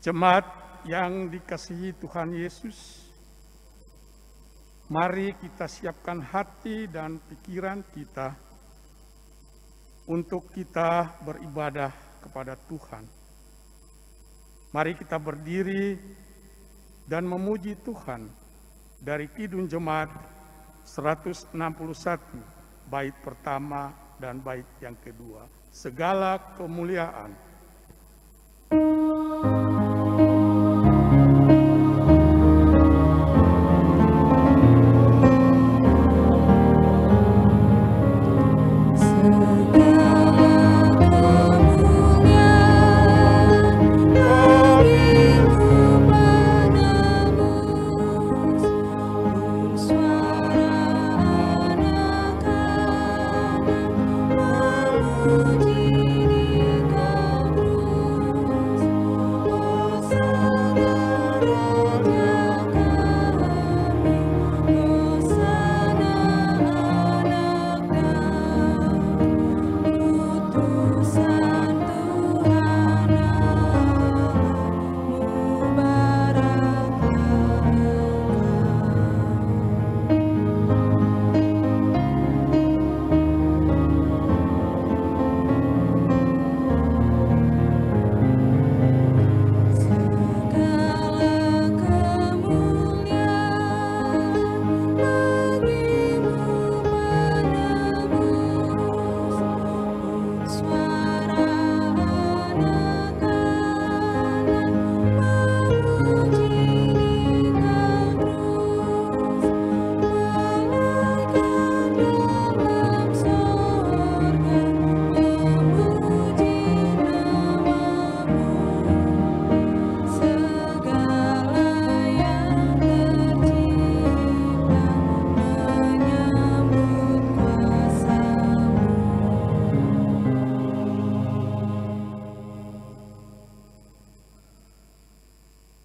Jemaat yang dikasihi Tuhan Yesus, mari kita siapkan hati dan pikiran kita untuk kita beribadah kepada Tuhan. Mari kita berdiri dan memuji Tuhan dari Kidung Jemaat 161, bait pertama dan bait yang kedua. Segala kemuliaan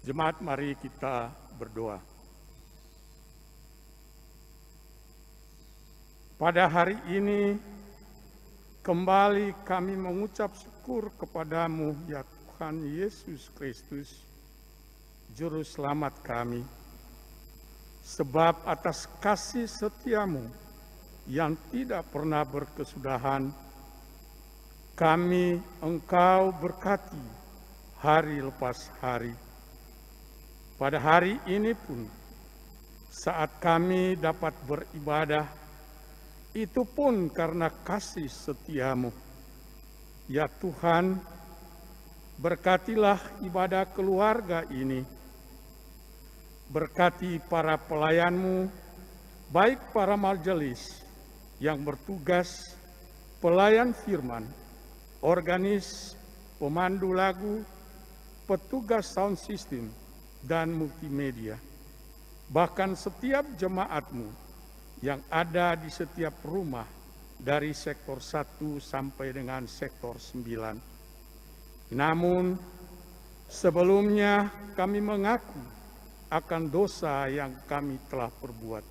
Jemaat, mari kita berdoa. Pada hari ini kembali kami mengucap syukur kepadamu ya Tuhan Yesus Kristus, Juru Selamat kami, sebab atas kasih setiamu yang tidak pernah berkesudahan, kami Engkau berkati hari lepas hari. Pada hari ini pun, saat kami dapat beribadah, itu pun karena kasih setiamu. Ya Tuhan, berkatilah ibadah keluarga ini. Berkati para pelayanmu, baik para majelis yang bertugas, pelayan firman, organis, pemandu lagu, petugas sound system, dan multimedia, bahkan setiap jemaatmu yang ada di setiap rumah dari sektor 1 sampai dengan sektor 9. Namun sebelumnya kami mengaku akan dosa yang kami telah perbuat.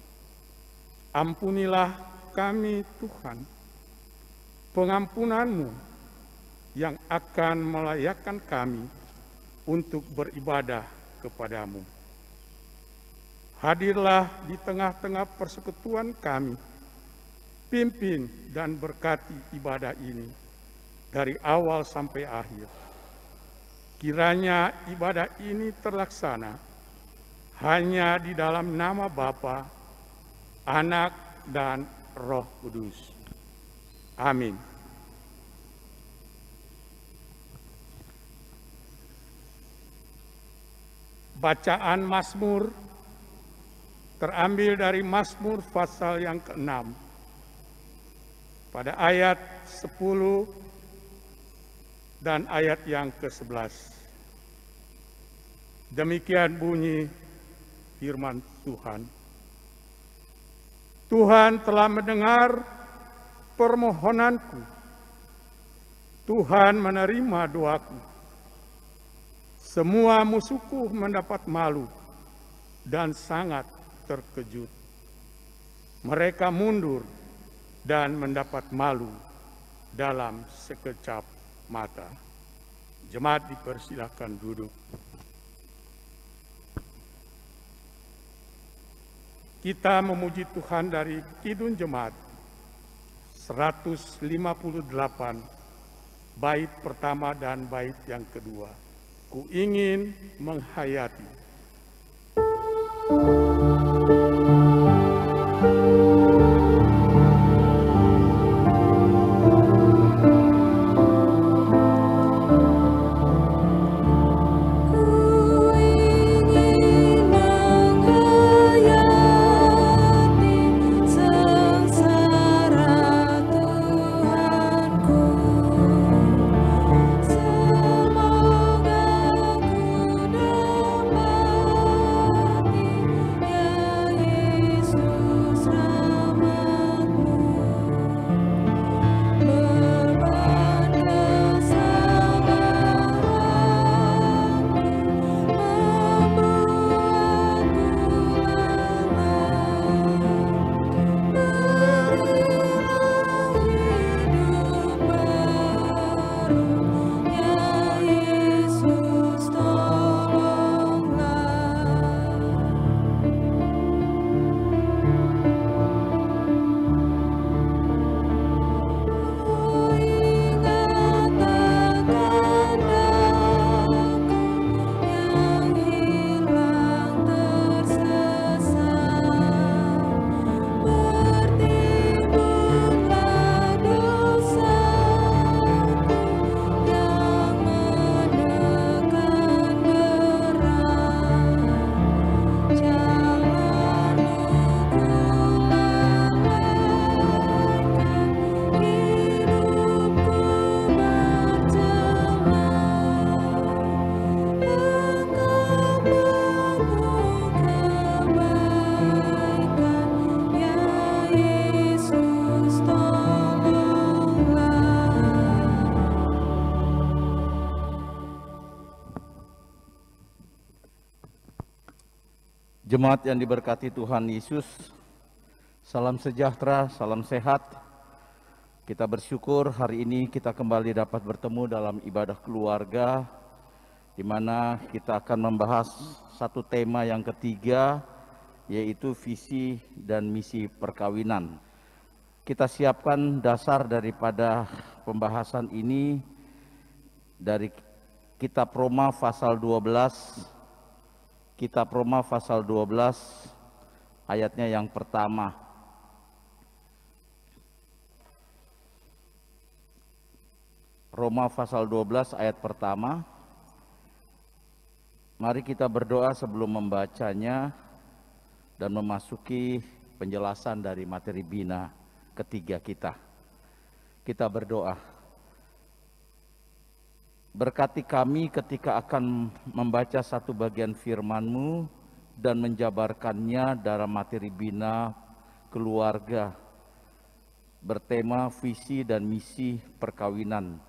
Ampunilah kami Tuhan, pengampunanmu yang akan melayakkan kami untuk beribadah kepadamu. Hadirlah di tengah-tengah persekutuan kami, pimpin dan berkati ibadah ini dari awal sampai akhir. Kiranya ibadah ini terlaksana hanya di dalam nama Bapa, Anak, dan Roh Kudus. Amin. Bacaan Mazmur terambil dari Mazmur pasal yang ke-6 pada ayat 10 dan ayat yang ke-11. Demikian bunyi firman Tuhan. Tuhan telah mendengar permohonanku. Tuhan menerima doaku. Semua musuhku mendapat malu dan sangat terkejut. Mereka mundur dan mendapat malu dalam sekejap mata. Jemaat dipersilakan duduk. Kita memuji Tuhan dari Kidung Jemaat 158, bait pertama dan bait yang kedua. Ku ingin menghayati. Jemaat yang diberkati Tuhan Yesus, salam sejahtera, salam sehat. Kita bersyukur hari ini kita kembali dapat bertemu dalam ibadah keluarga, di mana kita akan membahas satu tema yang ketiga, yaitu visi dan misi perkawinan. Kita siapkan dasar daripada pembahasan ini dari Kitab Roma pasal 12, Kitab Roma pasal 12 ayatnya yang pertama. Roma pasal 12 ayat pertama. Mari kita berdoa sebelum membacanya dan memasuki penjelasan dari materi bina ketiga kita. Kita berdoa. Berkati kami ketika akan membaca satu bagian firman-Mu dan menjabarkannya dalam materi bina keluarga bertema visi dan misi perkawinan.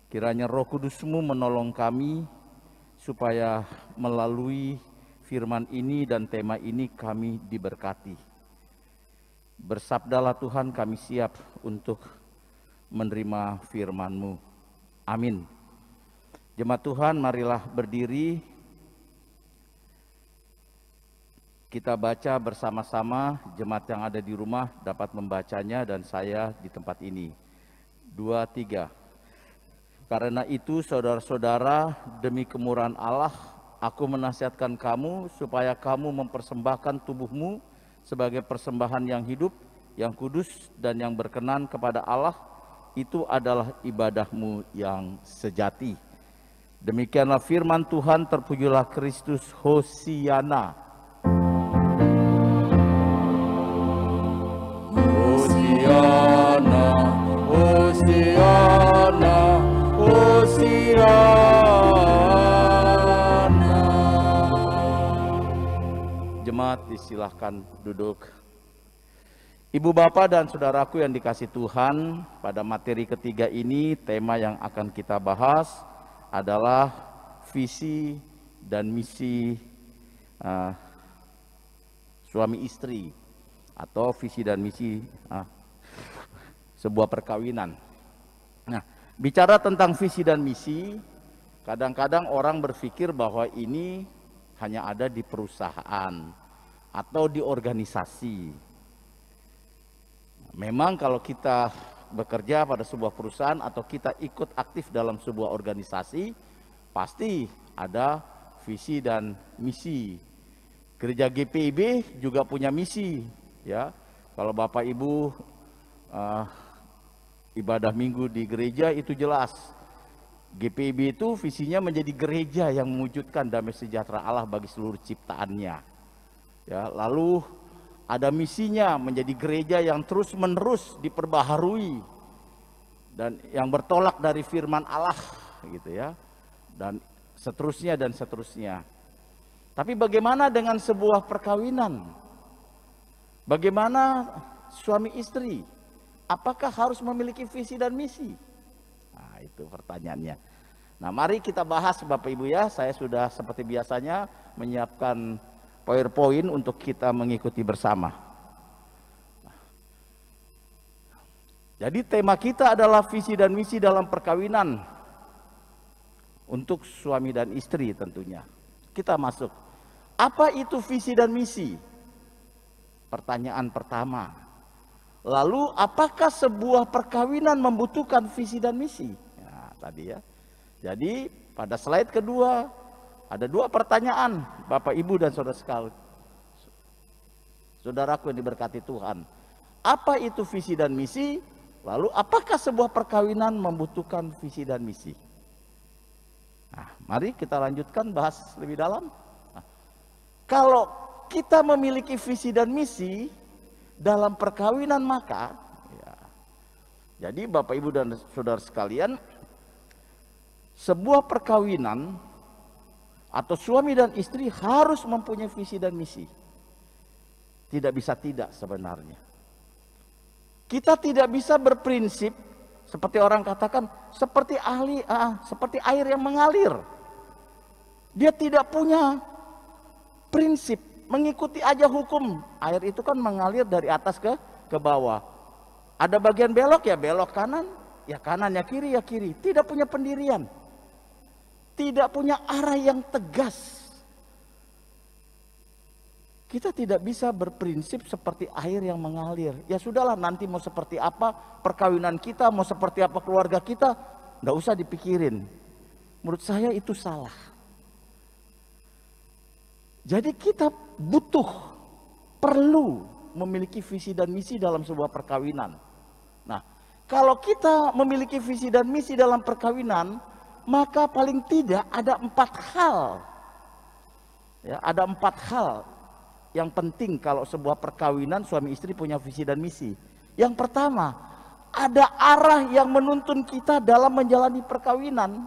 Kiranya Roh Kudus-Mu menolong kami supaya melalui firman ini dan tema ini kami diberkati. Bersabdalah Tuhan, kami siap untuk menerima firman-Mu. Amin. Jemaat Tuhan, marilah berdiri. Kita baca bersama-sama, jemaat yang ada di rumah dapat membacanya dan saya di tempat ini. 2, 3. Karena itu saudara-saudara, demi kemurahan Allah, aku menasihatkan kamu supaya kamu mempersembahkan tubuhmu sebagai persembahan yang hidup, yang kudus dan yang berkenan kepada Allah. Itu adalah ibadahmu yang sejati. Demikianlah firman Tuhan, terpujilah Kristus, Hosiana. Hosiana, Hosiana, Hosiana. Jemaat disilahkan duduk. Ibu bapak dan saudaraku yang dikasih Tuhan, pada materi ketiga ini tema yang akan kita bahas adalah visi dan misi suami istri atau visi dan misi sebuah perkawinan. Nah, bicara tentang visi dan misi, kadang-kadang orang berpikir bahwa ini hanya ada di perusahaan atau di organisasi. Memang kalau kita bekerja pada sebuah perusahaan atau kita ikut aktif dalam sebuah organisasi, pasti ada visi dan misi. Gereja GPIB juga punya misi, ya. Kalau Bapak Ibu ibadah minggu di gereja itu jelas. GPIB itu visinya menjadi gereja yang mewujudkan damai sejahtera Allah bagi seluruh ciptaannya. Ya, lalu ada misinya menjadi gereja yang terus-menerus diperbaharui dan yang bertolak dari firman Allah, gitu ya. Dan seterusnya dan seterusnya. Tapi bagaimana dengan sebuah perkawinan? Bagaimana suami istri? Apakah harus memiliki visi dan misi? Nah, itu pertanyaannya. Nah, mari kita bahas Bapak Ibu ya. Saya sudah seperti biasanya menyiapkan PowerPoint untuk kita mengikuti bersama. Jadi tema kita adalah visi dan misi dalam perkawinan untuk suami dan istri tentunya. Kita masuk. Apa itu visi dan misi? Pertanyaan pertama. Lalu apakah sebuah perkawinan membutuhkan visi dan misi? Nah, tadi ya. Jadi pada slide kedua ada dua pertanyaan Bapak Ibu dan saudara sekalian. Saudaraku yang diberkati Tuhan. Apa itu visi dan misi? Lalu apakah sebuah perkawinan membutuhkan visi dan misi? Nah, mari kita lanjutkan bahas lebih dalam. Nah, kalau kita memiliki visi dan misi dalam perkawinan maka ya, jadi Bapak Ibu dan saudara sekalian, sebuah perkawinan atau suami dan istri harus mempunyai visi dan misi. Tidak bisa tidak sebenarnya. Kita tidak bisa berprinsip seperti orang katakan seperti seperti air yang mengalir. Dia tidak punya prinsip, mengikuti aja hukum. Air itu kan mengalir dari atas ke bawah. Ada bagian belok ya belok kanan, ya kanan, ya kiri ya kiri. Tidak punya pendirian. Tidak punya arah yang tegas. Kita tidak bisa berprinsip seperti air yang mengalir. Ya sudahlah, nanti mau seperti apa perkawinan kita, mau seperti apa keluarga kita, nggak usah dipikirin. Menurut saya itu salah. Jadi kita perlu memiliki visi dan misi dalam sebuah perkawinan. Nah, kalau kita memiliki visi dan misi dalam perkawinan, maka paling tidak ada 4 hal. Ya, ada 4 hal yang penting kalau sebuah perkawinan suami istri punya visi dan misi. Yang pertama, ada arah yang menuntun kita dalam menjalani perkawinan.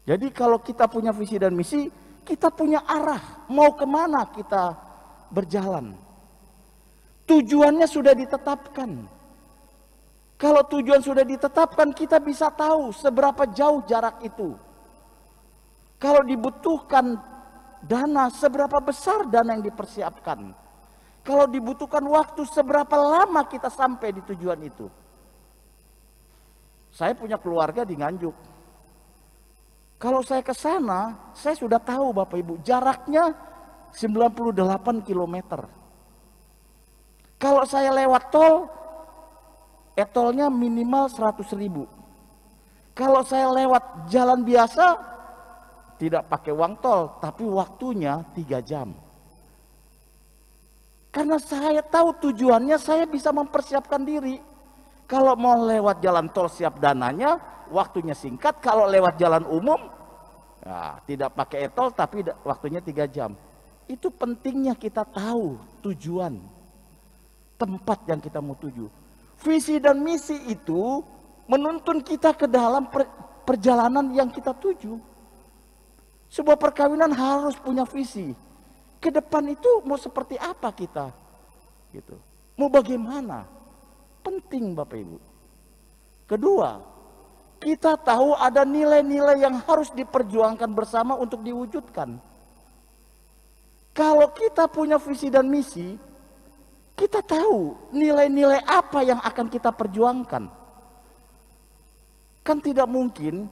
Jadi kalau kita punya visi dan misi, kita punya arah, mau kemana kita berjalan. Tujuannya sudah ditetapkan. Kalau tujuan sudah ditetapkan, kita bisa tahu seberapa jauh jarak itu. Kalau dibutuhkan dana, seberapa besar dana yang dipersiapkan. Kalau dibutuhkan waktu, seberapa lama kita sampai di tujuan itu. Saya punya keluarga di Nganjuk. Kalau saya ke sana, saya sudah tahu Bapak Ibu, jaraknya 98 km. Kalau saya lewat tol, tolnya minimal 100.000. Kalau saya lewat jalan biasa, tidak pakai uang tol, tapi waktunya 3 jam. Karena saya tahu tujuannya, saya bisa mempersiapkan diri. Kalau mau lewat jalan tol siap dananya, waktunya singkat. Kalau lewat jalan umum, ya, tidak pakai tol tapi waktunya 3 jam. Itu pentingnya kita tahu tujuan, tempat yang kita mau tuju. Visi dan misi itu menuntun kita ke dalam perjalanan yang kita tuju. Sebuah perkawinan harus punya visi. Ke depan itu mau seperti apa kita? Gitu. Mau bagaimana? Penting Bapak Ibu. Kedua, kita tahu ada nilai-nilai yang harus diperjuangkan bersama untuk diwujudkan. Kalau kita punya visi dan misi, kita tahu nilai-nilai apa yang akan kita perjuangkan. Kan tidak mungkin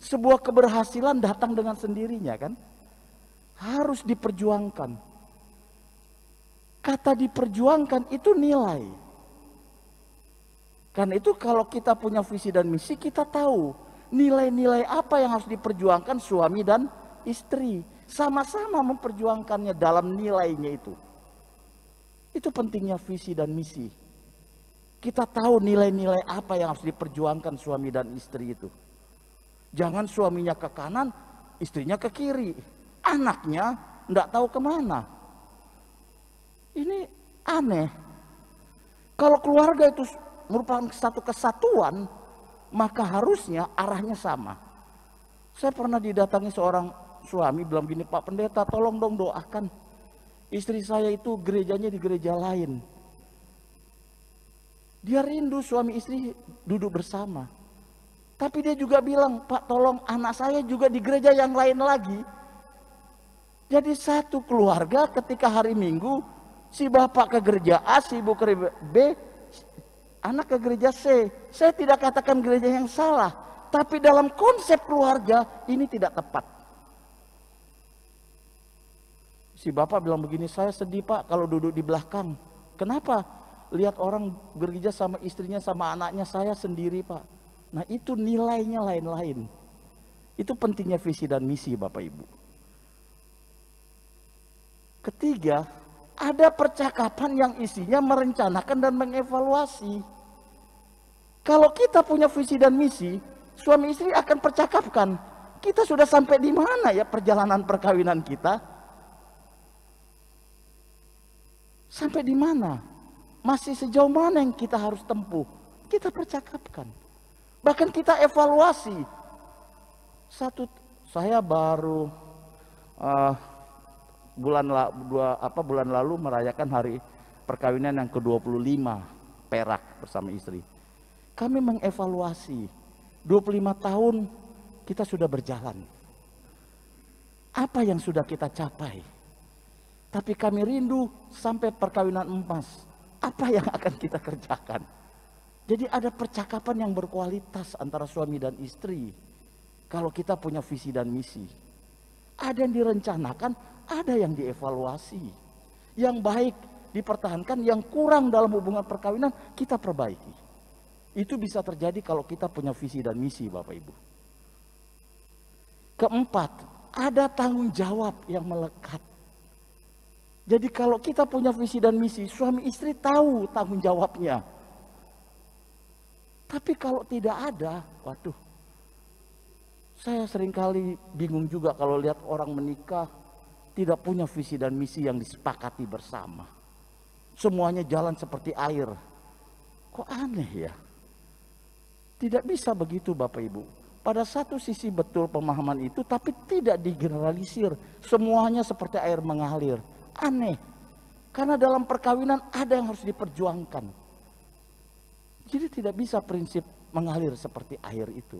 sebuah keberhasilan datang dengan sendirinya kan? harus diperjuangkan. Kata diperjuangkan itu nilai. Karena itu kalau kita punya visi dan misi, kita tahu nilai-nilai apa yang harus diperjuangkan suami dan istri. Sama-sama memperjuangkannya dalam nilainya itu. Itu pentingnya visi dan misi. Kita tahu nilai-nilai apa yang harus diperjuangkan suami dan istri itu. Jangan suaminya ke kanan, istrinya ke kiri. Anaknya enggak tahu kemana. Ini aneh. Kalau keluarga itu merupakan satu kesatuan, maka harusnya arahnya sama. Saya pernah didatangi seorang suami bilang gini, Pak Pendeta tolong dong doakan. Istri saya itu gerejanya di gereja lain. Dia rindu suami istri duduk bersama. Tapi dia juga bilang, Pak tolong anak saya juga di gereja yang lain lagi. Jadi satu keluarga ketika hari Minggu, si bapak ke gereja A, si ibu ke gereja B, anak ke gereja C. Saya tidak katakan gereja yang salah, tapi dalam konsep keluarga ini tidak tepat. Si bapak bilang begini, saya sedih Pak kalau duduk di belakang. Kenapa? Lihat orang gereja sama istrinya sama anaknya, saya sendiri Pak. Nah itu nilainya lain-lain. Itu pentingnya visi dan misi Bapak Ibu. Ketiga, ada percakapan yang isinya merencanakan dan mengevaluasi. Kalau kita punya visi dan misi, suami istri akan percakapkan, kita sudah sampai di mana ya perjalanan perkawinan kita? Sampai di mana? Masih sejauh mana yang kita harus tempuh? Kita percakapkan. Bahkan kita evaluasi. Saya baru bulan lalu merayakan hari perkawinan yang ke-25 Perak bersama istri. Kami mengevaluasi 25 tahun kita sudah berjalan. Apa yang sudah kita capai? Tapi kami rindu sampai perkawinan emas. Apa yang akan kita kerjakan? Jadi ada percakapan yang berkualitas antara suami dan istri. Kalau kita punya visi dan misi. Ada yang direncanakan, ada yang dievaluasi. Yang baik dipertahankan, yang kurang dalam hubungan perkawinan kita perbaiki. Itu bisa terjadi kalau kita punya visi dan misi Bapak Ibu. Keempat, ada tanggung jawab yang melekat. Jadi kalau kita punya visi dan misi, suami istri tahu tanggung jawabnya. Tapi kalau tidak ada, waduh. Saya seringkali bingung juga kalau lihat orang menikah tidak punya visi dan misi yang disepakati bersama. Semuanya jalan seperti air. Kok aneh ya? Tidak bisa begitu Bapak Ibu. Pada satu sisi betul pemahaman itu, tapi tidak digeneralisir. Semuanya seperti air mengalir. Aneh. Karena dalam perkawinan ada yang harus diperjuangkan. Jadi tidak bisa prinsip mengalir seperti air itu.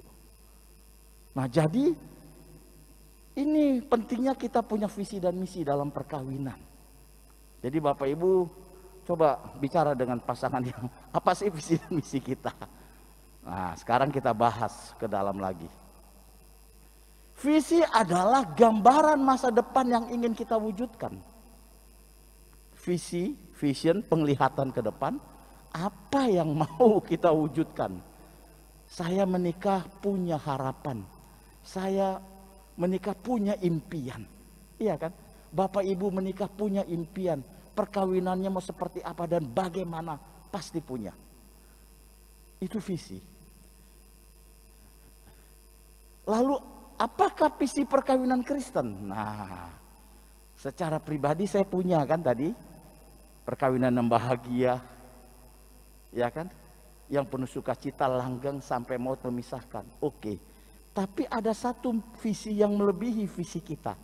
Nah jadi ini pentingnya kita punya visi dan misi dalam perkawinan. Jadi Bapak Ibu coba bicara dengan pasangan yang apa sih visi dan misi kita. Nah sekarang kita bahas ke dalam lagi. Visi adalah gambaran masa depan yang ingin kita wujudkan. Visi, vision, penglihatan ke depan. Apa yang mau kita wujudkan? Saya menikah punya harapan. Saya menikah punya impian. Iya kan? Bapak Ibu menikah punya impian. Perkawinannya mau seperti apa dan bagaimana? Pasti punya. Itu visi. Lalu apakah visi perkawinan Kristen? Nah, secara pribadi saya punya kan tadi. Perkawinan yang bahagia. Ya kan? Yang penuh sukacita, langgeng sampai maut memisahkan. Oke. Tapi ada satu visi yang melebihi visi kita.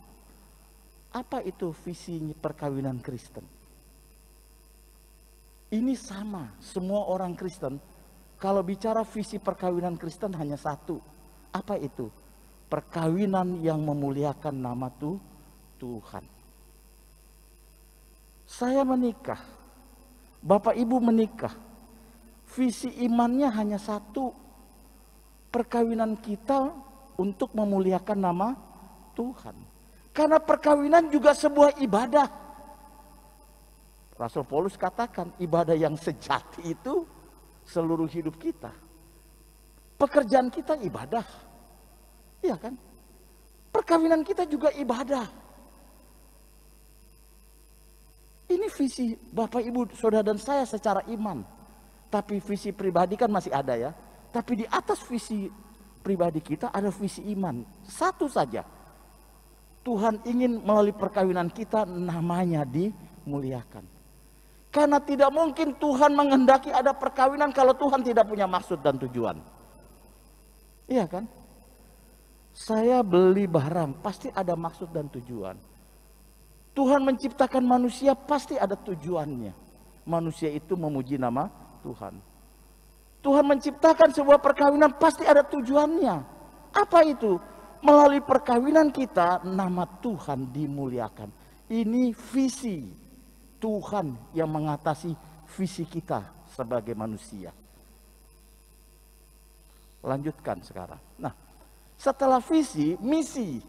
Apa itu visi perkawinan Kristen? Ini sama, semua orang Kristen. Kalau bicara visi perkawinan Kristen hanya satu. Apa itu? Perkawinan yang memuliakan nama Tuhan. Saya menikah. Bapak Ibu menikah. Visi imannya hanya satu. Perkawinan kita untuk memuliakan nama Tuhan. Karena perkawinan juga sebuah ibadah. Rasul Paulus katakan ibadah yang sejati itu seluruh hidup kita. Pekerjaan kita ibadah. Iya kan? Perkawinan kita juga ibadah. Ini visi Bapak Ibu Saudara dan saya secara iman. Tapi visi pribadi kan masih ada ya. Tapi di atas visi pribadi kita ada visi iman. Satu saja. Tuhan ingin melalui perkawinan kita namanya dimuliakan. Karena tidak mungkin Tuhan menghendaki ada perkawinan kalau Tuhan tidak punya maksud dan tujuan. Iya kan? Saya beli barang pasti ada maksud dan tujuan. Tuhan menciptakan manusia pasti ada tujuannya. Manusia itu memuji nama Tuhan. Tuhan menciptakan sebuah perkawinan pasti ada tujuannya. Apa itu? Melalui perkawinan kita nama Tuhan dimuliakan. Ini visi Tuhan yang mengatasi visi kita sebagai manusia. Lanjutkan sekarang. Nah, setelah visi, misi.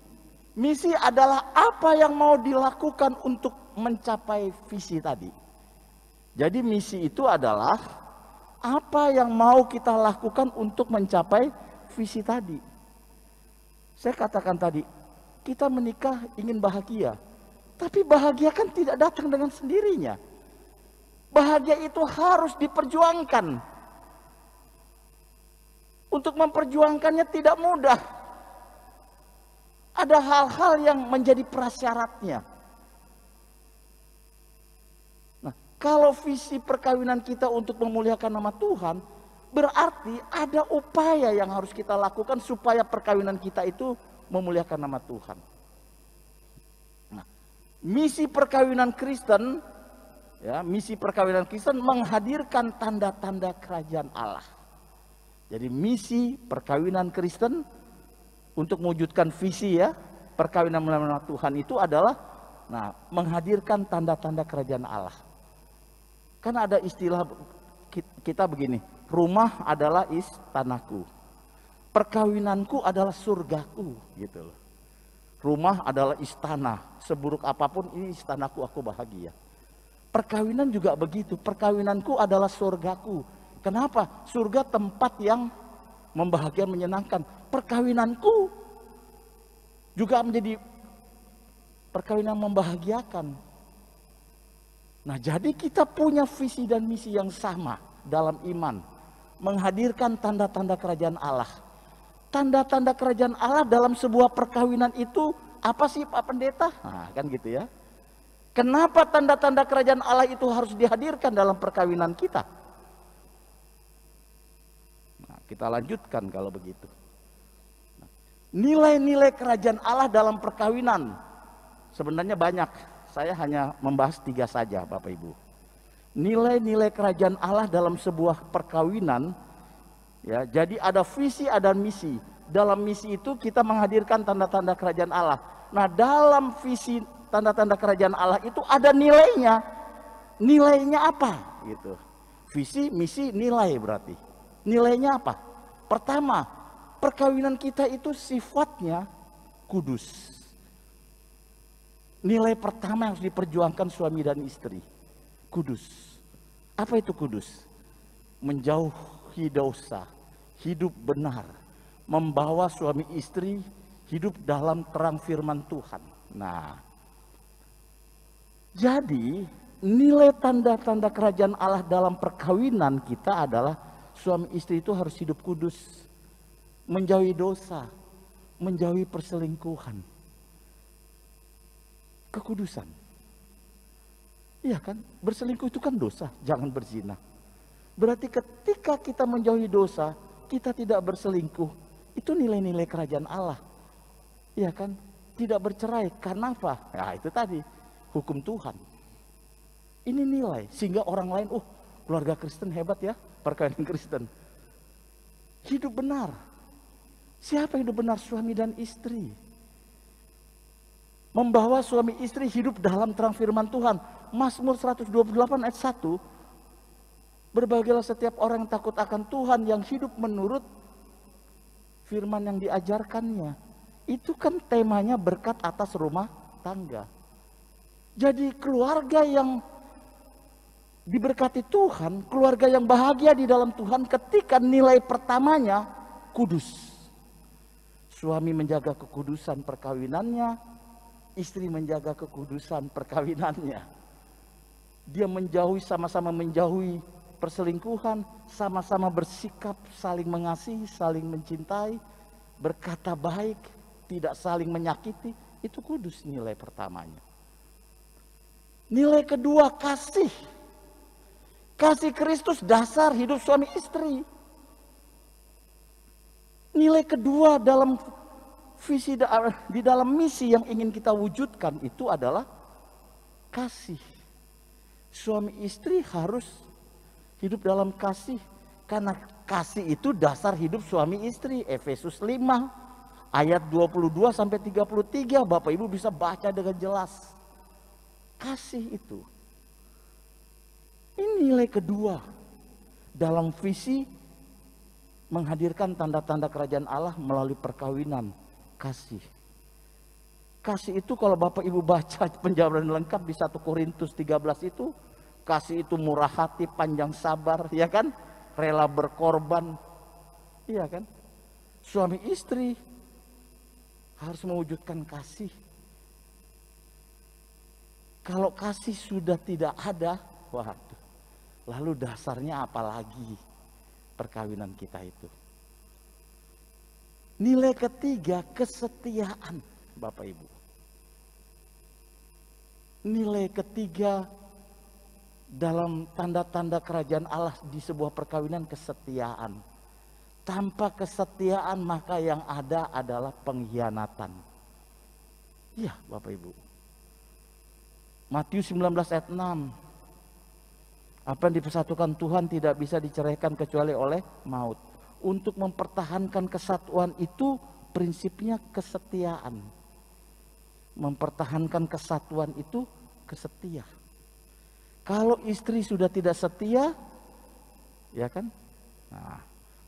Misi adalah apa yang mau dilakukan untuk mencapai visi tadi. Jadi misi itu adalah apa yang mau kita lakukan untuk mencapai visi tadi. Saya katakan tadi, kita menikah ingin bahagia. Tapi bahagia kan tidak datang dengan sendirinya. Bahagia itu harus diperjuangkan. Untuk memperjuangkannya tidak mudah. Ada hal-hal yang menjadi prasyaratnya. Nah, kalau visi perkawinan kita untuk memuliakan nama Tuhan, berarti ada upaya yang harus kita lakukan supaya perkawinan kita itu memuliakan nama Tuhan. Nah, misi perkawinan Kristen, ya, misi perkawinan Kristen menghadirkan tanda-tanda kerajaan Allah. Jadi misi perkawinan Kristen untuk mewujudkan visi ya perkawinan melalui nama Tuhan itu adalah menghadirkan tanda-tanda kerajaan Allah. Kan ada istilah kita begini, rumah adalah istanaku, perkawinanku adalah surgaku, gitu loh. Rumah adalah istana, seburuk apapun ini istanaku, aku bahagia. Perkawinan juga begitu, perkawinanku adalah surgaku. Kenapa? Surga tempat yang membahagiakan, menyenangkan. Perkawinanku juga menjadi perkawinan membahagiakan. Nah, jadi kita punya visi dan misi yang sama dalam iman, menghadirkan tanda-tanda kerajaan Allah. Tanda-tanda kerajaan Allah dalam sebuah perkawinan itu apa sih Pak Pendeta? Nah, kan gitu ya. Kenapa tanda-tanda kerajaan Allah itu harus dihadirkan dalam perkawinan kita? Kita lanjutkan kalau begitu. Nilai-nilai kerajaan Allah dalam perkawinan sebenarnya banyak. Saya hanya membahas 3 saja Bapak Ibu. Nilai-nilai kerajaan Allah dalam sebuah perkawinan, ya, jadi ada visi, ada misi. Dalam misi itu kita menghadirkan tanda-tanda kerajaan Allah. Nah, dalam visi tanda-tanda kerajaan Allah itu ada nilainya. Nilainya apa? Gitu. Visi, misi, nilai berarti. Nilainya apa? Pertama, perkawinan kita itu sifatnya kudus. Nilai pertama yang harus diperjuangkan suami dan istri, kudus. Apa itu kudus? Menjauhi dosa, hidup benar, membawa suami istri hidup dalam terang firman Tuhan. Nah, jadi nilai tanda-tanda kerajaan Allah dalam perkawinan kita adalah suami istri itu harus hidup kudus, menjauhi dosa, menjauhi perselingkuhan. Kekudusan. Iya kan? Berselingkuh itu kan dosa, jangan berzina. Berarti ketika kita menjauhi dosa, kita tidak berselingkuh, itu nilai-nilai kerajaan Allah. Iya kan? Tidak bercerai, karena apa? Ya itu tadi, hukum Tuhan. Ini nilai, sehingga orang lain, keluarga Kristen hebat ya, perkawinan Kristen. Hidup benar. Siapa hidup benar? Suami dan istri. Membawa suami istri hidup dalam terang firman Tuhan. Mazmur 128 ayat 1. Berbahagialah setiap orang yang takut akan Tuhan, yang hidup menurut firman yang diajarkannya. Itu kan temanya berkat atas rumah tangga. Jadi keluarga yang diberkati Tuhan, keluarga yang bahagia di dalam Tuhan ketika nilai pertamanya kudus. Suami menjaga kekudusan perkawinannya, istri menjaga kekudusan perkawinannya. Dia menjauhi, sama-sama menjauhi perselingkuhan, sama-sama bersikap saling mengasihi, saling mencintai, berkata baik, tidak saling menyakiti. Itu kudus nilai pertamanya. Nilai kedua, kasih. Kasih Kristus dasar hidup suami istri. Nilai kedua dalam visi di dalam misi yang ingin kita wujudkan itu adalah kasih. Suami istri harus hidup dalam kasih, karena kasih itu dasar hidup suami istri. Efesus 5 ayat 22 sampai 33, Bapak Ibu bisa baca dengan jelas. Kasih itu. Ini nilai kedua dalam visi menghadirkan tanda-tanda kerajaan Allah melalui perkawinan, kasih. Kasih itu kalau Bapak Ibu baca penjabaran lengkap di 1 Korintus 13 itu, kasih itu murah hati, panjang sabar, ya kan? Rela berkorban, iya kan? Suami istri harus mewujudkan kasih. Kalau kasih sudah tidak ada, waduh, lalu dasarnya apa lagi perkawinan kita itu? Nilai ketiga, kesetiaan, Bapak Ibu. Nilai ketiga dalam tanda-tanda kerajaan Allah di sebuah perkawinan, kesetiaan. Tanpa kesetiaan maka yang ada adalah pengkhianatan. Iya, Bapak Ibu. Matius 19 ayat 6. Apa yang dipersatukan Tuhan tidak bisa diceraikan kecuali oleh maut. Untuk mempertahankan kesatuan itu prinsipnya kesetiaan. Mempertahankan kesatuan itu kesetia. Kalau istri sudah tidak setia, ya kan? Nah,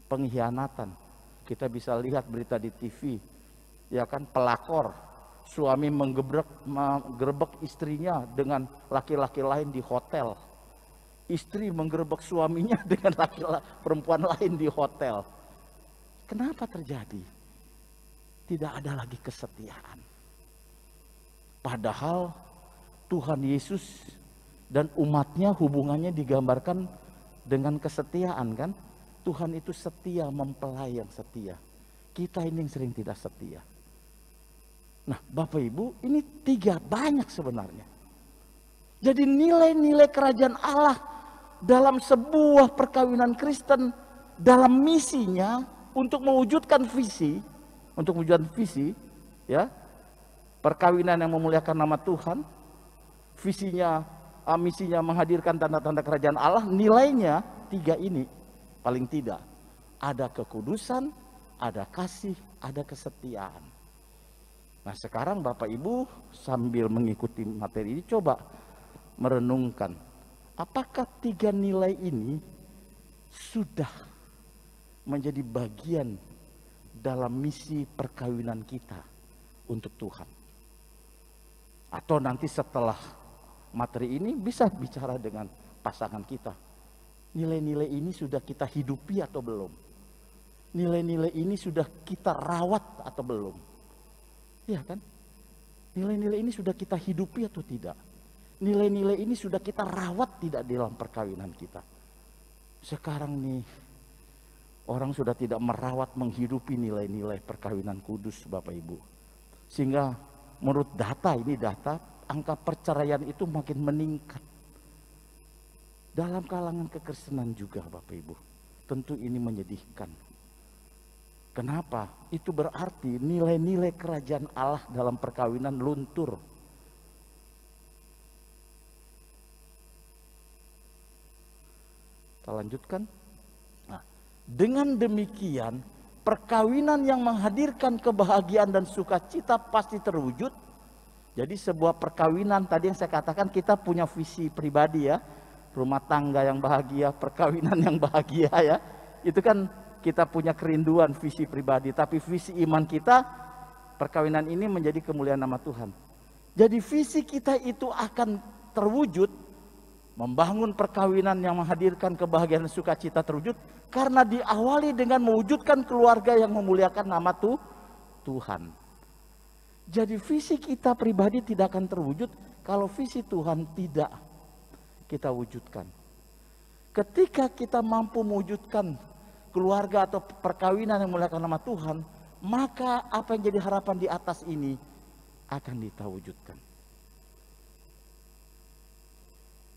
pengkhianatan. Kita bisa lihat berita di TV, ya kan, pelakor, suami menggerebek istrinya dengan laki-laki lain di hotel. Istri menggerebek suaminya dengan perempuan lain di hotel. Kenapa terjadi? Tidak ada lagi kesetiaan. Padahal Tuhan Yesus dan umatnya hubungannya digambarkan dengan kesetiaan, kan? Tuhan itu setia, mempelai yang setia. Kita ini yang sering tidak setia. Nah, Bapak Ibu, ini tiga, banyak sebenarnya. Jadi nilai-nilai kerajaan Allah dalam sebuah perkawinan Kristen, dalam misinya untuk mewujudkan visi, ya, perkawinan yang memuliakan nama Tuhan, visinya, misinya menghadirkan tanda-tanda kerajaan Allah, nilainya tiga ini paling tidak. Ada kekudusan, ada kasih, ada kesetiaan. Nah, sekarang Bapak Ibu sambil mengikuti materi ini coba merenungkan, apakah tiga nilai ini sudah menjadi bagian dalam misi perkawinan kita untuk Tuhan? Atau nanti setelah materi ini bisa bicara dengan pasangan kita. Nilai-nilai ini sudah kita hidupi atau belum? Nilai-nilai ini sudah kita rawat atau belum? Iya kan? Nilai-nilai ini sudah kita hidupi atau tidak? Nilai-nilai ini sudah kita rawat tidak dalam perkawinan kita? Sekarang nih, orang sudah tidak merawat, menghidupi nilai-nilai perkawinan kudus, Bapak Ibu. Sehingga menurut data, ini data, angka perceraian itu makin meningkat. Dalam kalangan kekristenan juga, Bapak Ibu. Tentu ini menyedihkan. Kenapa? Itu berarti nilai-nilai kerajaan Allah dalam perkawinan luntur. Kita lanjutkan. Nah, dengan demikian, perkawinan yang menghadirkan kebahagiaan dan sukacita pasti terwujud. Jadi sebuah perkawinan, tadi yang saya katakan kita punya visi pribadi ya. Rumah tangga yang bahagia, perkawinan yang bahagia ya. Itu kan kita punya kerinduan visi pribadi. Tapi visi iman kita, perkawinan ini menjadi kemuliaan nama Tuhan. Jadi visi kita itu akan terwujud, membangun perkawinan yang menghadirkan kebahagiaan dan sukacita terwujud karena diawali dengan mewujudkan keluarga yang memuliakan nama Tuhan. Jadi visi kita pribadi tidak akan terwujud kalau visi Tuhan tidak kita wujudkan. Ketika kita mampu mewujudkan keluarga atau perkawinan yang memuliakan nama Tuhan, maka apa yang jadi harapan di atas ini akan kita wujudkan.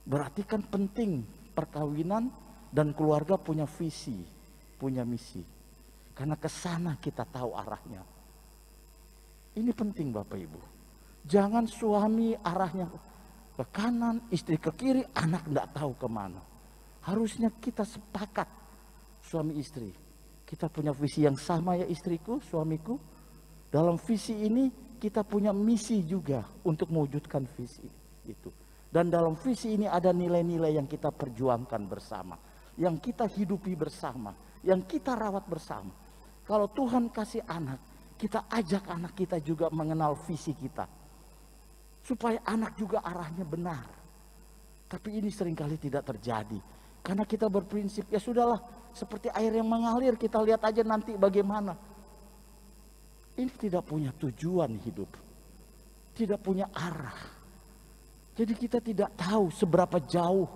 Berarti kan penting perkawinan dan keluarga punya visi, punya misi. Karena ke sana kita tahu arahnya. Ini penting Bapak Ibu. Jangan suami arahnya ke kanan, istri ke kiri, anak tidak tahu kemana. Harusnya kita sepakat suami istri. Kita punya visi yang sama ya istriku, suamiku. Dalam visi ini kita punya misi juga untuk mewujudkan visi itu. Dan dalam visi ini ada nilai-nilai yang kita perjuangkan bersama. Yang kita hidupi bersama. Yang kita rawat bersama. Kalau Tuhan kasih anak, kita ajak anak kita juga mengenal visi kita. Supaya anak juga arahnya benar. Tapi ini seringkali tidak terjadi. Karena kita berprinsip, ya sudahlah, seperti air yang mengalir, kita lihat aja nanti bagaimana. Ini tidak punya tujuan hidup. Tidak punya arah. Jadi kita tidak tahu seberapa jauh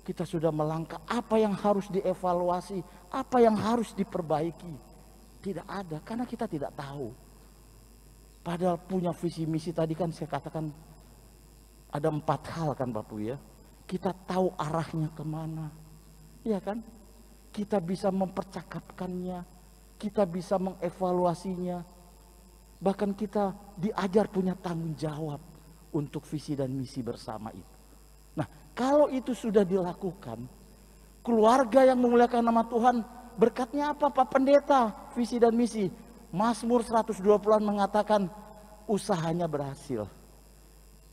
kita sudah melangkah, apa yang harus dievaluasi, apa yang harus diperbaiki. Tidak ada, karena kita tidak tahu. Padahal punya visi misi tadi kan saya katakan ada 4 hal kan Bapak ya. Kita tahu arahnya kemana, ya kan? Kita bisa mempercakapkannya, kita bisa mengevaluasinya. Bahkan kita diajar punya tanggung jawab untuk visi dan misi bersama itu. Nah, kalau itu sudah dilakukan, keluarga yang memuliakan nama Tuhan, berkatnya apa Pak Pendeta? Visi dan misi. Mazmur 120-an mengatakan usahanya berhasil.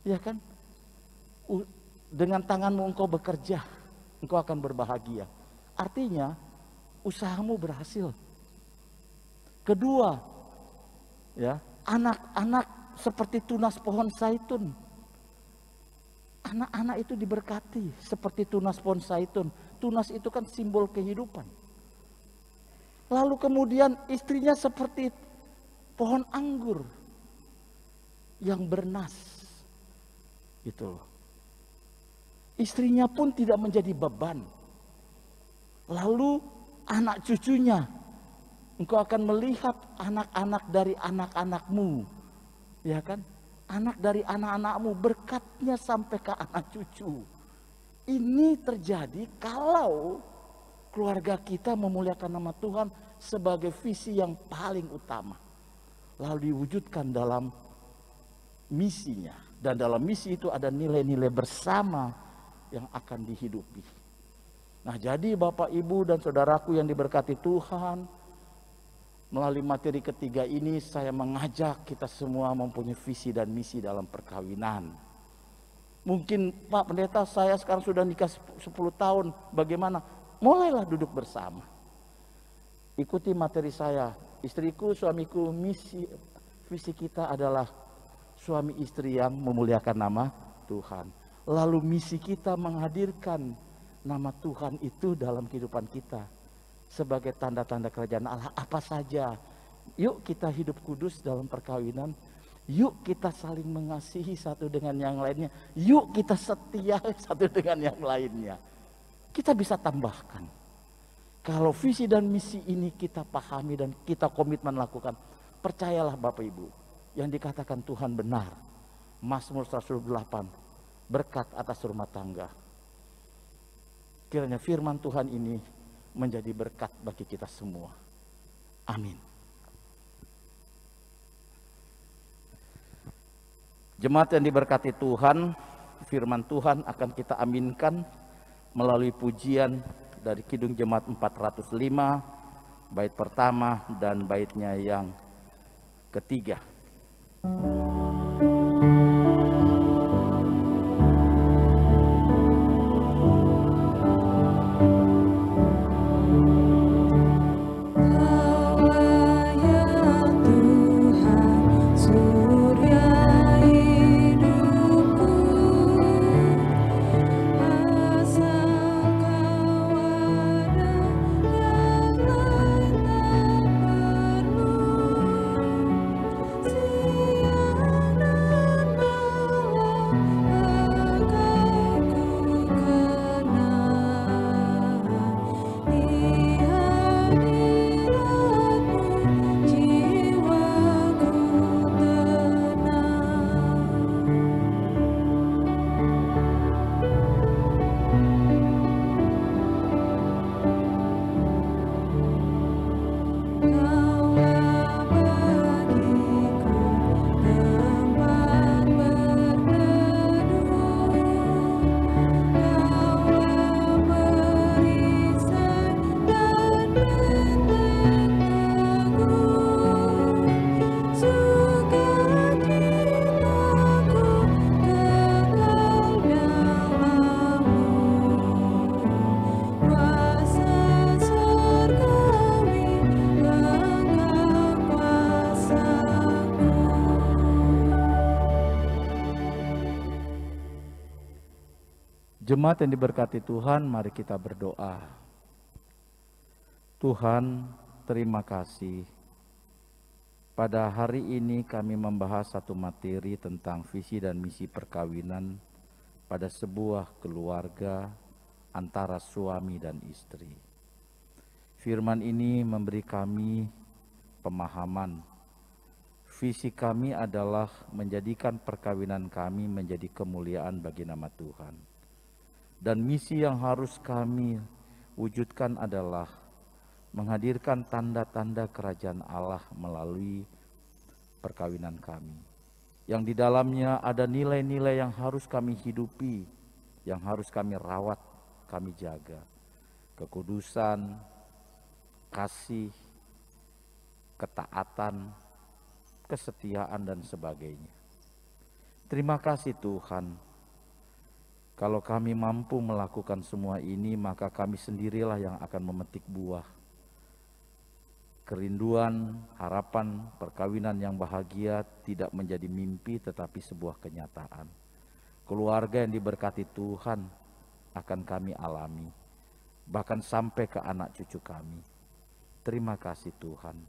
Ya kan? Dengan tanganmu engkau bekerja, engkau akan berbahagia. Artinya usahamu berhasil. Kedua, ya, anak-anak seperti tunas pohon zaitun. Anak-anak itu diberkati seperti tunas pohon zaitun. Tunas itu kan simbol kehidupan. Lalu kemudian istrinya seperti pohon anggur yang bernas. Gitu loh. Istrinya pun tidak menjadi beban. Lalu anak cucunya, engkau akan melihat anak-anak dari anak-anakmu, ya kan? Anak dari anak-anakmu, berkatnya sampai ke anak cucu. Ini terjadi kalau keluarga kita memuliakan nama Tuhan sebagai visi yang paling utama. Lalu diwujudkan dalam misinya. Dan dalam misi itu ada nilai-nilai bersama yang akan dihidupi. Nah, jadi Bapak Ibu dan saudaraku yang diberkati Tuhan, melalui materi ketiga ini saya mengajak kita semua mempunyai visi dan misi dalam perkawinan. Mungkin Pak Pendeta, saya sekarang sudah nikah 10 tahun, bagaimana? Mulailah duduk bersama. Ikuti materi saya. Istriku, suamiku, visi kita adalah suami istri yang memuliakan nama Tuhan. Lalu misi kita menghadirkan nama Tuhan itu dalam kehidupan kita. Sebagai tanda-tanda kerajaan Allah apa saja. Yuk kita hidup kudus dalam perkawinan. Yuk kita saling mengasihi satu dengan yang lainnya. Yuk kita setia satu dengan yang lainnya. Kita bisa tambahkan. Kalau visi dan misi ini kita pahami dan kita komitmen lakukan. Percayalah Bapak Ibu. Yang dikatakan Tuhan benar. Mazmur 108. Berkat atas rumah tangga. Kiranya firman Tuhan ini menjadi berkat bagi kita semua. Amin. Jemaat yang diberkati Tuhan, firman Tuhan akan kita aminkan melalui pujian dari Kidung Jemaat 405, bait pertama dan baitnya yang ketiga. Surya Jemaat yang diberkati Tuhan, mari kita berdoa. Tuhan, terima kasih. Pada hari ini kami membahas satu materi tentang visi dan misi perkawinan pada sebuah keluarga antara suami dan istri. Firman ini memberi kami pemahaman. Visi kami adalah menjadikan perkawinan kami menjadi kemuliaan bagi nama Tuhan. Dan misi yang harus kami wujudkan adalah menghadirkan tanda-tanda kerajaan Allah melalui perkawinan kami. Yang di dalamnya ada nilai-nilai yang harus kami hidupi, yang harus kami rawat, kami jaga. Kekudusan, kasih, ketaatan, kesetiaan, dan sebagainya. Terima kasih Tuhan. Kalau kami mampu melakukan semua ini, maka kami sendirilah yang akan memetik buah. Kerinduan, harapan, perkawinan yang bahagia tidak menjadi mimpi tetapi sebuah kenyataan. Keluarga yang diberkati Tuhan akan kami alami, bahkan sampai ke anak cucu kami. Terima kasih Tuhan.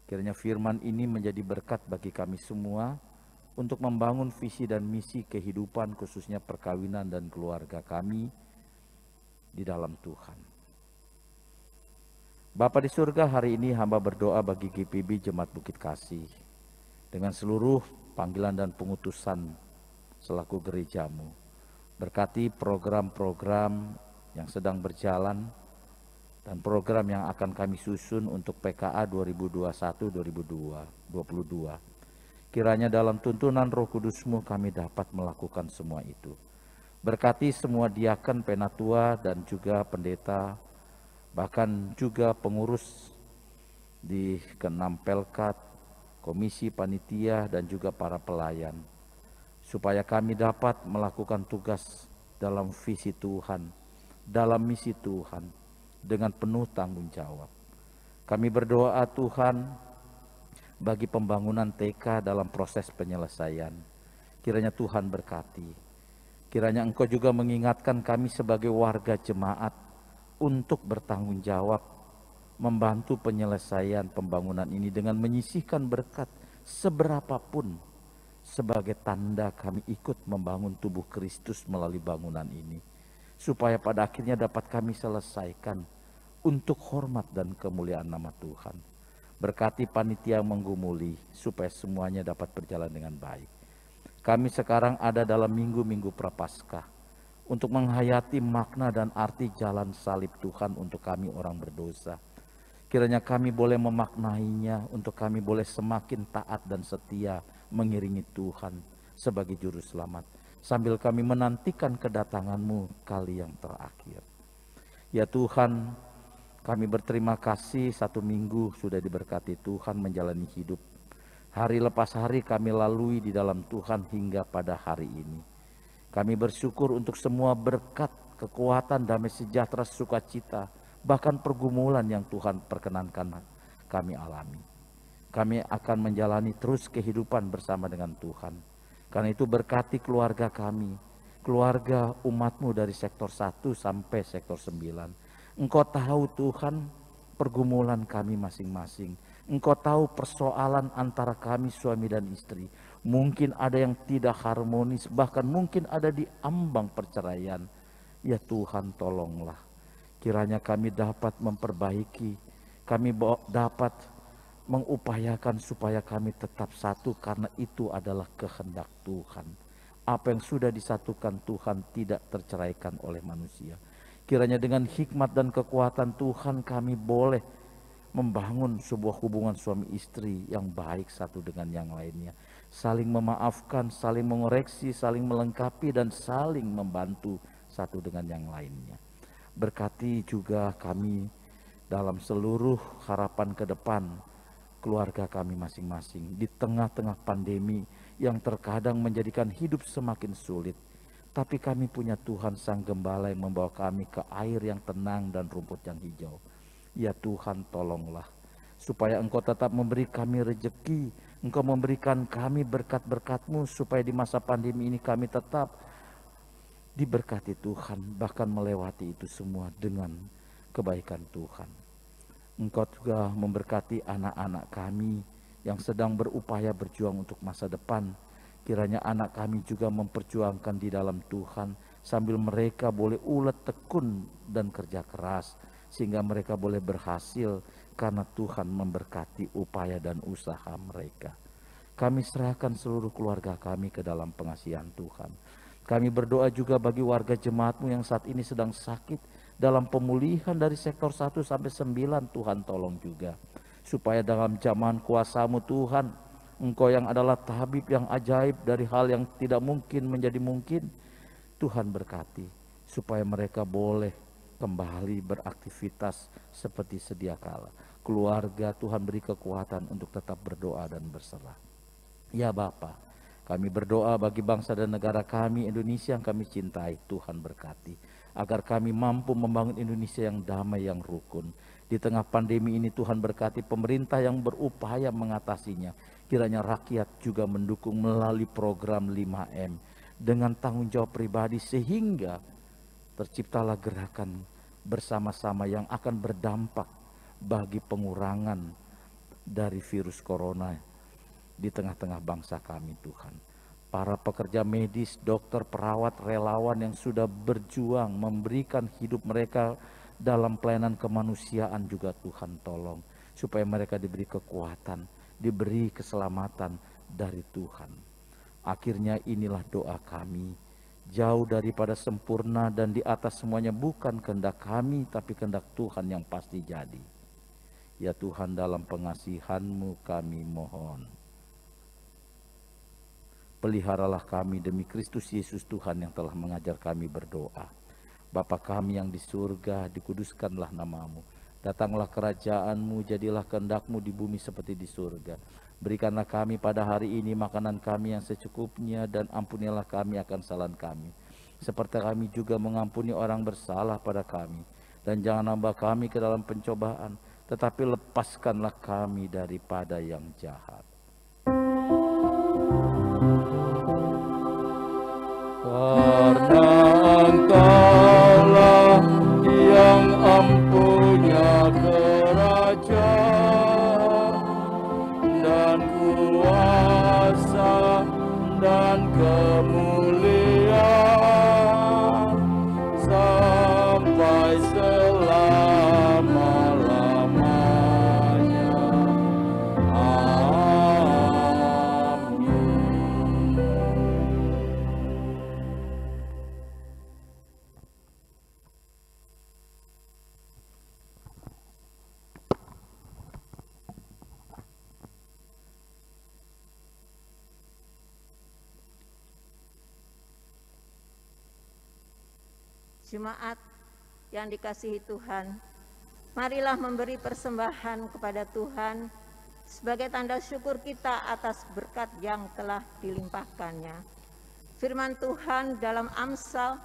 Kiranya firman ini menjadi berkat bagi kami semua, untuk membangun visi dan misi kehidupan khususnya perkawinan dan keluarga kami di dalam Tuhan. Bapa di surga, hari ini hamba berdoa bagi GPB Jemaat Bukit Kasih dengan seluruh panggilan dan pengutusan selaku gerejamu. Berkati program-program yang sedang berjalan dan program yang akan kami susun untuk PKA 2021-2022. Kiranya dalam tuntunan Roh Kudus-Mu kami dapat melakukan semua itu. Berkati semua diaken, penatua, dan juga pendeta, bahkan juga pengurus di ke-6 Pelkat, komisi panitia, dan juga para pelayan. Supaya kami dapat melakukan tugas dalam visi Tuhan, dalam misi Tuhan, dengan penuh tanggung jawab. Kami berdoa Tuhan, bagi pembangunan TK dalam proses penyelesaian. Kiranya Tuhan berkati. Kiranya Engkau juga mengingatkan kami sebagai warga jemaat untuk bertanggung jawab, membantu penyelesaian pembangunan ini dengan menyisihkan berkat seberapapun sebagai tanda kami ikut membangun tubuh Kristus melalui bangunan ini. Supaya pada akhirnya dapat kami selesaikan untuk hormat dan kemuliaan nama Tuhan. Berkati panitia menggumuli supaya semuanya dapat berjalan dengan baik. Kami sekarang ada dalam minggu-minggu Prapaskah untuk menghayati makna dan arti jalan salib Tuhan untuk kami orang berdosa. Kiranya kami boleh memaknainya, untuk kami boleh semakin taat dan setia mengiringi Tuhan sebagai juru selamat, sambil kami menantikan kedatangan-Mu kali yang terakhir. Ya Tuhan, kami berterima kasih 1 minggu sudah diberkati Tuhan menjalani hidup. Hari lepas hari kami lalui di dalam Tuhan hingga pada hari ini. Kami bersyukur untuk semua berkat, kekuatan, damai sejahtera, sukacita, bahkan pergumulan yang Tuhan perkenankan kami alami. Kami akan menjalani terus kehidupan bersama dengan Tuhan. Karena itu berkati keluarga kami, keluarga umat-Mu dari sektor 1 sampai sektor 9. Engkau tahu Tuhan pergumulan kami masing-masing. Engkau tahu persoalan antara kami suami dan istri. Mungkin ada yang tidak harmonis, bahkan mungkin ada di ambang perceraian. Ya Tuhan, tolonglah. Kiranya kami dapat memperbaiki, kami dapat mengupayakan supaya kami tetap satu, karena itu adalah kehendak Tuhan. Apa yang sudah disatukan Tuhan tidak terceraikan oleh manusia. Kiranya dengan hikmat dan kekuatan Tuhan kami boleh membangun sebuah hubungan suami istri yang baik satu dengan yang lainnya. Saling memaafkan, saling mengoreksi, saling melengkapi, dan saling membantu satu dengan yang lainnya. Berkati juga kami dalam seluruh harapan ke depan keluarga kami masing-masing di tengah-tengah pandemi yang terkadang menjadikan hidup semakin sulit. Tapi kami punya Tuhan Sang Gembala yang membawa kami ke air yang tenang dan rumput yang hijau. Ya Tuhan, tolonglah supaya Engkau tetap memberi kami rejeki, Engkau memberikan kami berkat-berkat-Mu, supaya di masa pandemi ini kami tetap diberkati Tuhan, bahkan melewati itu semua dengan kebaikan Tuhan. Engkau juga memberkati anak-anak kami yang sedang berupaya berjuang untuk masa depan. Kiranya anak kami juga memperjuangkan di dalam Tuhan, sambil mereka boleh ulet tekun dan kerja keras, sehingga mereka boleh berhasil karena Tuhan memberkati upaya dan usaha mereka. Kami serahkan seluruh keluarga kami ke dalam pengasihan Tuhan. Kami berdoa juga bagi warga jemaat-Mu yang saat ini sedang sakit, dalam pemulihan dari sektor 1 sampai 9, Tuhan tolong juga. Supaya dalam zaman kuasa-Mu Tuhan, Engkau yang adalah tabib yang ajaib, dari hal yang tidak mungkin menjadi mungkin, Tuhan berkati. Supaya mereka boleh kembali beraktivitas seperti sedia kala. Keluarga Tuhan beri kekuatan untuk tetap berdoa dan berserah. Ya Bapa, kami berdoa bagi bangsa dan negara kami, Indonesia yang kami cintai. Tuhan berkati, agar kami mampu membangun Indonesia yang damai, yang rukun. Di tengah pandemi ini Tuhan berkati pemerintah yang berupaya mengatasinya. Kiranya rakyat juga mendukung melalui program 5M dengan tanggung jawab pribadi, sehingga terciptalah gerakan bersama-sama yang akan berdampak bagi pengurangan dari virus corona di tengah-tengah bangsa kami Tuhan. Para pekerja medis, dokter, perawat, relawan yang sudah berjuang memberikan hidup mereka dalam pelayanan kemanusiaan juga Tuhan tolong. Supaya mereka diberi kekuatan, diberi keselamatan dari Tuhan. Akhirnya inilah doa kami. Jauh daripada sempurna dan di atas semuanya bukan kehendak kami, tapi kehendak Tuhan yang pasti jadi. Ya Tuhan, dalam pengasihan-Mu kami mohon. Peliharalah kami demi Kristus Yesus Tuhan yang telah mengajar kami berdoa. Bapa kami yang di surga, dikuduskanlah nama-Mu. Datanglah kerajaan-Mu, jadilah kehendak-Mu di bumi seperti di surga. Berikanlah kami pada hari ini makanan kami yang secukupnya, dan ampunilah kami akan kesalahan kami, seperti kami juga mengampuni orang bersalah pada kami. Dan jangan nambah kami ke dalam pencobaan, tetapi lepaskanlah kami daripada yang jahat. Karena Engkaulah yang empunya kerajaan dan kuasa dan kemuliaan sampai selama-lamanya. Jemaat yang dikasihi Tuhan, marilah memberi persembahan kepada Tuhan sebagai tanda syukur kita atas berkat yang telah dilimpahkannya. Firman Tuhan dalam Amsal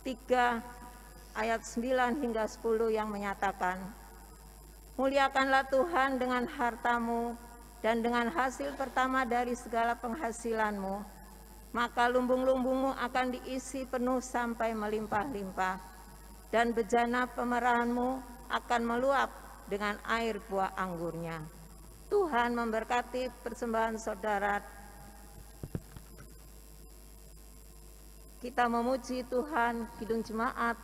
3 ayat 9 hingga 10 yang menyatakan, muliakanlah Tuhan dengan hartamu dan dengan hasil pertama dari segala penghasilanmu, maka lumbung-lumbungmu akan diisi penuh sampai melimpah-limpah, dan bejana pemerahanmu akan meluap dengan air buah anggurnya. Tuhan memberkati persembahan saudara. Kita memuji Tuhan, Kidung Jemaat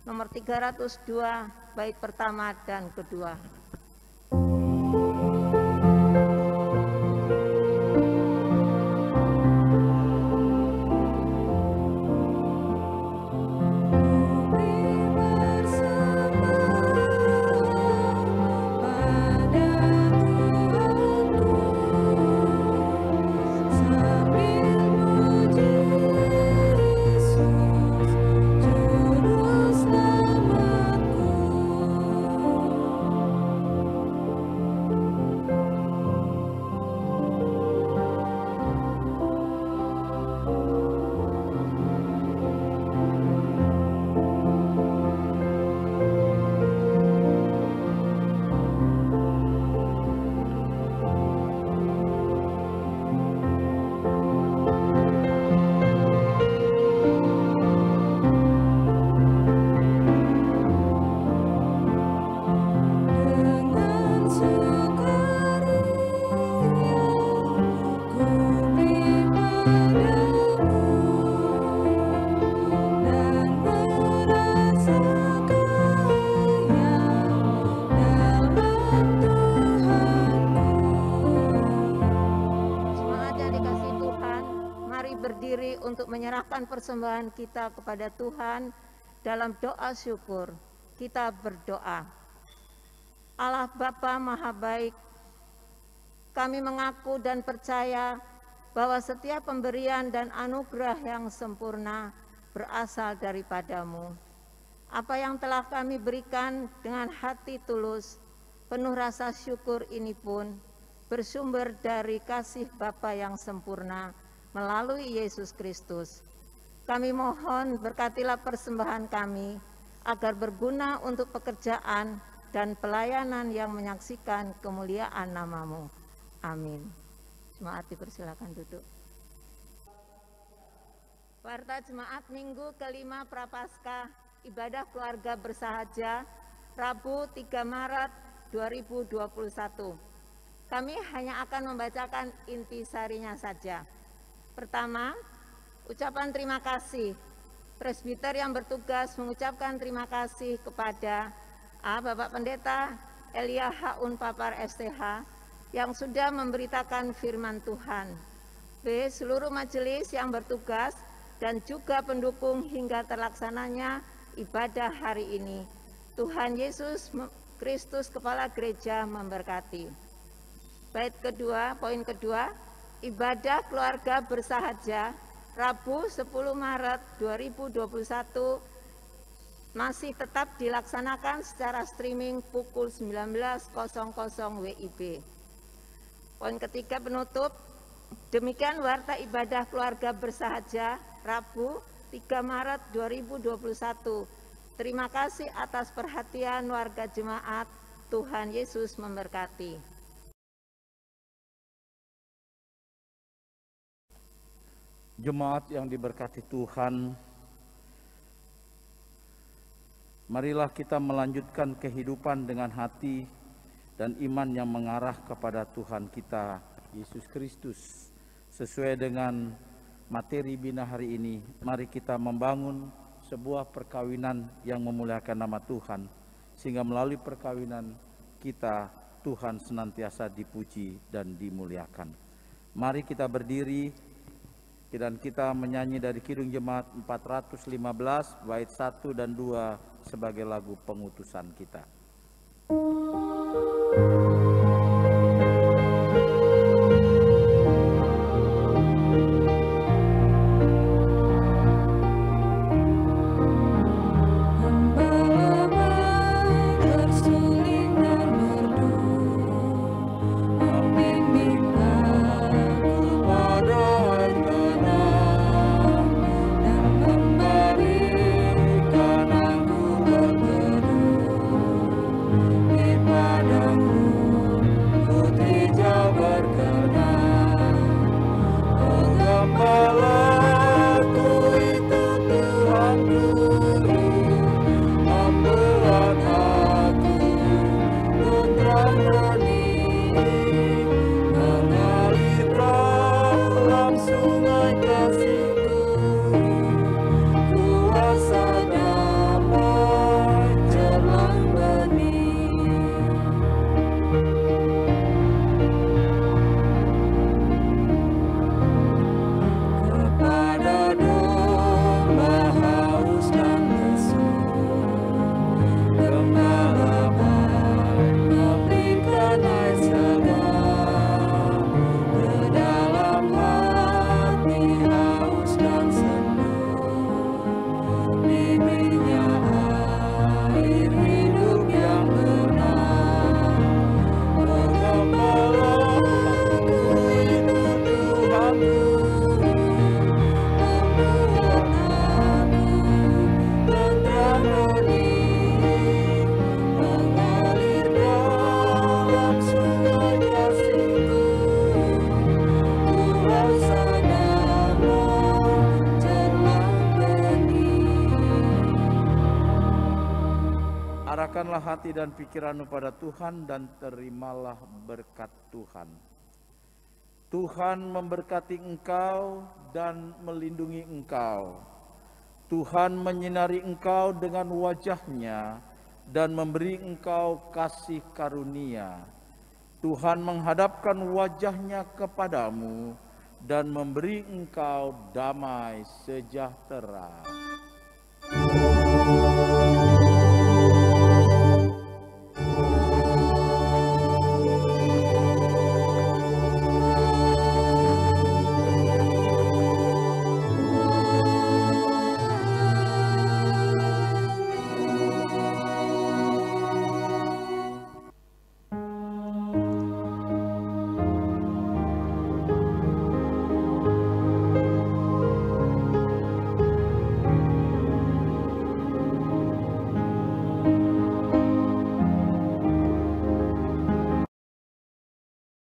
nomor 302, bait pertama dan kedua. menyerahkan persembahan kita kepada Tuhan dalam doa syukur. Kita berdoa. Allah Bapa Maha Baik, kami mengaku dan percaya bahwa setiap pemberian dan anugerah yang sempurna berasal daripadamu. Apa yang telah kami berikan dengan hati tulus, penuh rasa syukur ini pun bersumber dari kasih Bapa yang sempurna melalui Yesus Kristus. Kami mohon berkatilah persembahan kami agar berguna untuk pekerjaan dan pelayanan yang menyaksikan kemuliaan nama-Mu. Amin. Jemaat dipersilakan duduk. Warta Jemaat Minggu kelima Prapaskah Ibadah Keluarga Bersahaja, Rabu 3 Maret 2021. Kami hanya akan membacakan intisarinya saja. Pertama, ucapan terima kasih. Presbiter yang bertugas mengucapkan terima kasih kepada A. Bapak Pendeta Elia Haun Papar STH yang sudah memberitakan firman Tuhan. B. Seluruh majelis yang bertugas dan juga pendukung hingga terlaksananya ibadah hari ini. Tuhan Yesus Kristus Kepala Gereja memberkati. Poin kedua, ibadah keluarga bersahaja Rabu 10 Maret 2021 masih tetap dilaksanakan secara streaming pukul 19.00 WIB. Poin ketiga penutup, demikian warta ibadah keluarga bersahaja Rabu 3 Maret 2021. Terima kasih atas perhatian warga jemaat. Tuhan Yesus memberkati. Jemaat yang diberkati Tuhan, marilah kita melanjutkan kehidupan dengan hati dan iman yang mengarah kepada Tuhan kita, Yesus Kristus. Sesuai dengan materi Bina hari ini, mari kita membangun sebuah perkawinan yang memuliakan nama Tuhan, sehingga melalui perkawinan kita, Tuhan senantiasa dipuji dan dimuliakan. Mari kita berdiri dan kita menyanyi dari Kidung Jemaat 415 bait 1 dan 2 sebagai lagu pengutusan kita. Arahkanlah hati dan pikiranmu pada Tuhan dan terimalah berkat Tuhan. Tuhan memberkati engkau dan melindungi engkau. Tuhan menyinari engkau dengan wajah-Nya dan memberi engkau kasih karunia. Tuhan menghadapkan wajah-Nya kepadamu dan memberi engkau damai sejahtera.